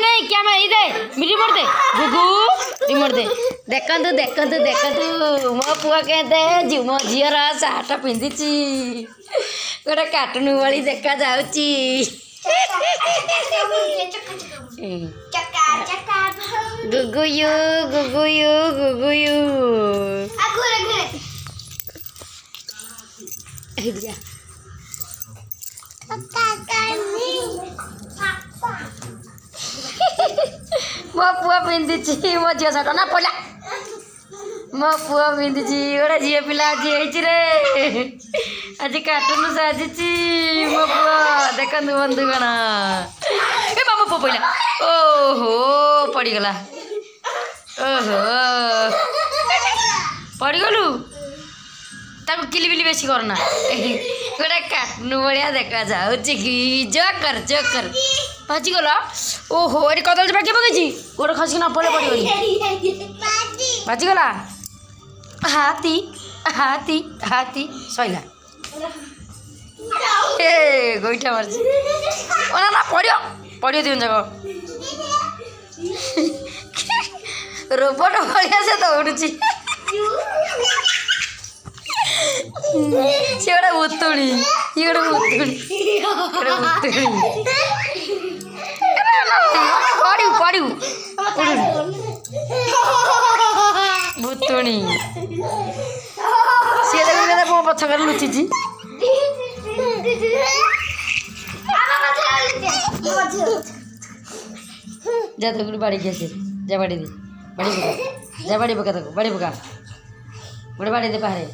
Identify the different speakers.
Speaker 1: नहीं क्या मैं इधर रिमोट दे गुगु रिमोट दे देखंतु देखंतु देखंतु मो पुआ कहते जी मो झीर सार्ट पिंधि गोटे कार्टून वाली देखा जाउची गुगुयु गुगुयु गुगुयु मो पुआ पिंधि मो झील सार्ट ना पड़ा मो पुआ पिंधि गोटे झील पिला आज रे आज कार्टून साजिची मो पुआ देखंतु बंधुगण ए बाबा पुआ पड़ा ओहो पड़गला ओहो पड़गलु ताको किलिबिली बेसी करना गोटे कार्टून भाया देखा जाऊँगी कि जोकर भाजीगला ओहो ये कदल बाकी पकई गोटे खसिक न पड़े पड़गनी भाजीगला हाथी हाथी हाथी सैला ए गोईठा मार्ची ना ना पड़ो पड़ो तीन जाक रोबोट भाया से दौड़ुची से गोटे उतुड़ी ये गोटे उतुड़ी पड़ू पड़ू भूतुणी सी देख मो पछकर लुचि जा तो बाड़ी के जा बाड़ी दे बाड़ी पका जा बाड़ी पका तक बाड़ी पका गोटे बाड़ी दे पारे